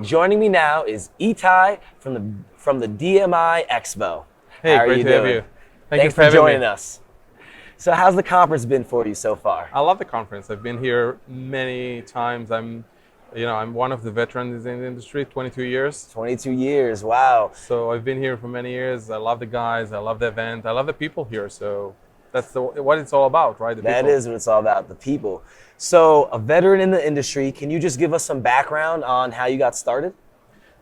joining me now is Itay from the DMIEXPO. Hey, How are great you to have doing? you. Thanks for joining us. So how's the conference been for you so far? I love the conference. I've been here many times. I'm one of the veterans in the industry, 22 years. 22 years, wow. So I've been here for many years. I love the guys. I love the event. I love the people here. So that's what it's all about, right? That is what it's all about, the people. So a veteran in the industry, can you just give us some background on how you got started?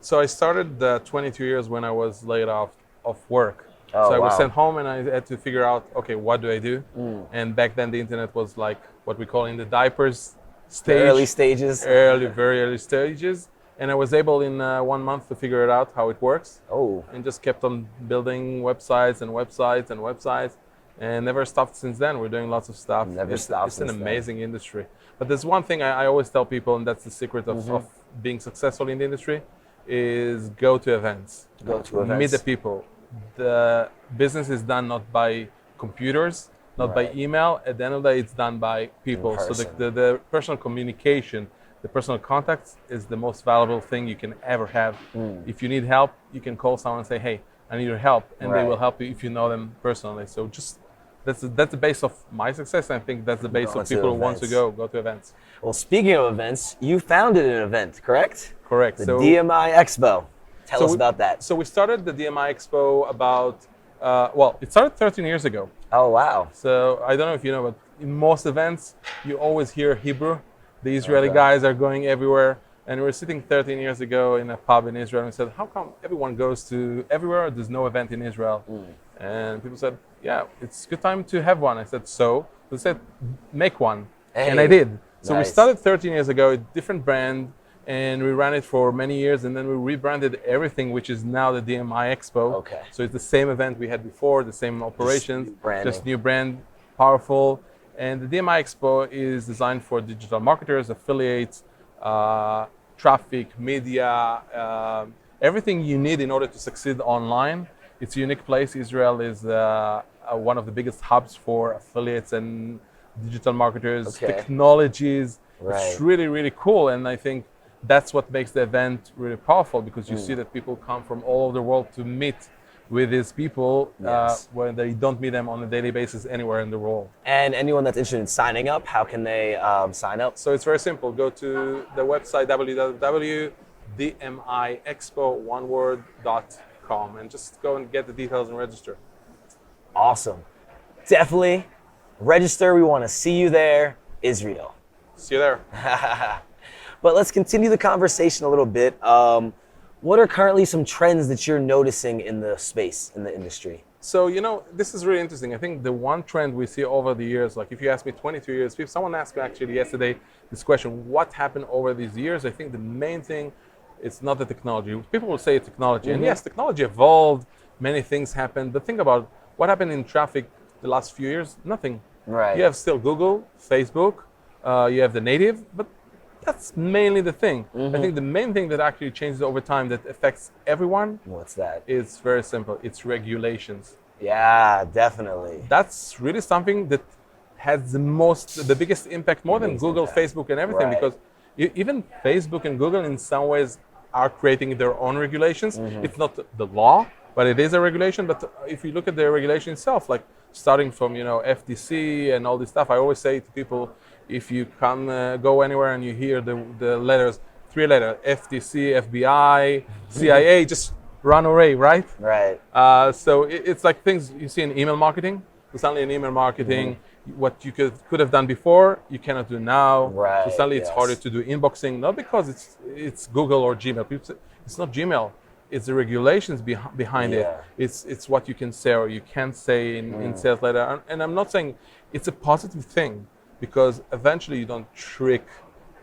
So I started 22 years when I was laid off of work. Oh, so I was wow. sent home and I had to figure out, okay, what do I do? And back then the internet was like what we call in the diapers stage. The early stages. Very early stages. And I was able in 1 month to figure it out how it works. Oh. And just kept on building websites and websites and websites. And never stopped since then. We're doing lots of stuff. It's an amazing industry. But there's one thing I always tell people, and that's the secret of being successful in the industry, is go to events. Go to events. Meet the people. The business is done not by computers, not by email. At the end of the day, it's done by people. So the personal communication, the personal contacts is the most valuable thing you can ever have. If you need help, you can call someone and say, hey, I need your help. And they will help you if you know them personally. So just that's the base of my success. I think that's the base of people who want to go to events. Well, speaking of events, you founded an event, correct? Correct. The DMIEXPO. Tell us about that. So we started the DMIEXPO about, it started 13 years ago. Oh, wow. So I don't know if you know, but in most events, you always hear Hebrew. The Israeli guys are going everywhere. And we were sitting 13 years ago in a pub in Israel and said, how come everyone goes to everywhere? There's no event in Israel. And people said, yeah, it's a good time to have one. I said, so? They said, make one. Hey, and I did. So we nice. started 13 years ago, a different brand. And we ran it for many years, and then we rebranded everything, which is now the DMIEXPO. Okay. So it's the same event we had before, the same operations, just new brand, powerful. And the DMIEXPO is designed for digital marketers, affiliates, traffic, media, everything you need in order to succeed online. It's a unique place. Israel is one of the biggest hubs for affiliates and digital marketers, technologies. It's really, really cool, and I think that's what makes the event really powerful, because you see that people come from all over the world to meet with these people where they don't meet them on a daily basis anywhere in the world. And anyone that's interested in signing up, how can they sign up? So it's very simple. Go to the website www.dmiexpo.com and just go and get the details and register. Awesome. Definitely register. We want to see you there. Israel. See you there. But let's continue the conversation a little bit. What are currently some trends that you're noticing in the space, in the industry? So, this is really interesting. I think the one trend we see over the years, like if you ask me 22 years, someone asked me actually yesterday this question, what happened over these years? I think the main thing, it's not the technology. People will say technology. And yes, technology evolved, many things happened. But think about what happened in traffic the last few years, nothing. Right. You have still Google, Facebook, you have the native, but that's mainly the thing. I think the main thing that actually changes over time that affects everyone. What's that? It's very simple. It's regulations. Yeah, definitely. That's really something that has the biggest impact, more than Google, Facebook, and everything, because even Facebook and Google in some ways are creating their own regulations. It's not the law, but it is a regulation. But if you look at the regulation itself, like starting from FTC and all this stuff, I always say to people, if you can go anywhere and you hear the letters, 3 letters, FTC, FBI, CIA, just run away, right? Right. So it's like things you see in email marketing. So suddenly in email marketing, what you could have done before, you cannot do now. Right. So suddenly it's harder to do inboxing, not because it's Google or Gmail. People say, it's not Gmail. It's the regulations behind it. It's what you can say or you can't say in sales letter. And I'm not saying it's a positive thing, because eventually you don't trick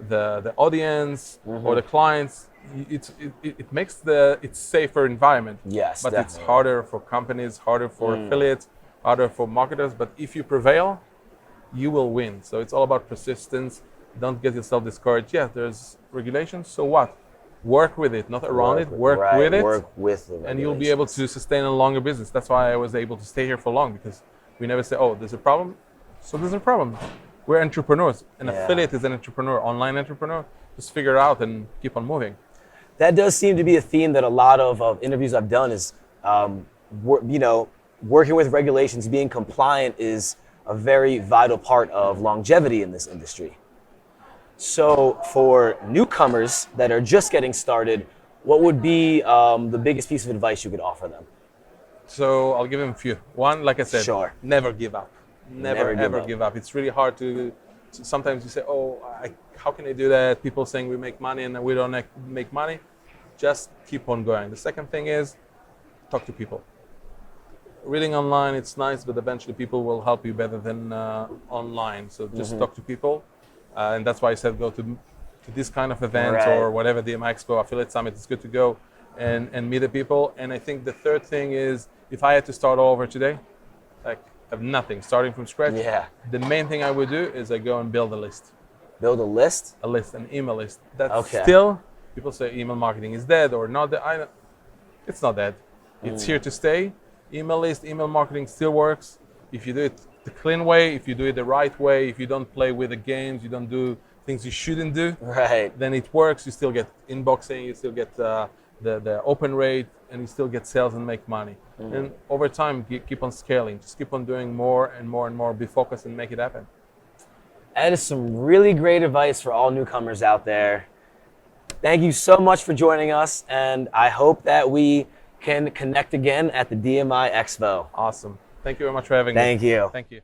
the audience or the clients. It makes it's safer environment. Yes, but definitely. It's harder for companies, harder for affiliates, harder for marketers. But if you prevail, you will win. So it's all about persistence. Don't get yourself discouraged. Yeah, there's regulations. So what? Work with it, not around it. Work with it. Work with the and you'll be able to sustain a longer business. That's why I was able to stay here for long, because we never say, oh, there's a problem. So there's a problem. We're entrepreneurs. An affiliate is an entrepreneur, online entrepreneur. Just figure it out and keep on moving. That does seem to be a theme that a lot of interviews I've done is, working with regulations, being compliant is a very vital part of longevity in this industry. So for newcomers that are just getting started, what would be the biggest piece of advice you could offer them? So I'll give him a few. One, like I said, Sure. never give up. Never Never ever give give up. It's really hard to sometimes you say, oh, how can I do that? People saying we make money and we don't make money. Just keep on going. The second thing is talk to people. Reading online, it's nice, but eventually people will help you better than online. So just talk to people. And that's why I said go to this kind of events Right. or whatever, DMIEXPO, Affiliate Summit. It's good to go and meet the people. And I think the third thing is, if I had to start all over today, like have nothing, starting from scratch, Yeah. the main thing I would do is I go and build a list, Build a list? an email list. That's Okay. still, people say email marketing is dead or not dead. It's not dead. It's here to stay. Email list, email marketing still works. If you do it the clean way, if you do it the right way, if you don't play with the games, you don't do things you shouldn't do, Right. then it works. You still get inboxing, you still get the open rate, and you still get sales and make money. And over time, keep on scaling. Just keep on doing more and more and more. Be focused and make it happen. That is some really great advice for all newcomers out there. Thank you so much for joining us, and I hope that we can connect again at the DMI Expo. Awesome. Thank you very much for having me. Thank you. Thank you.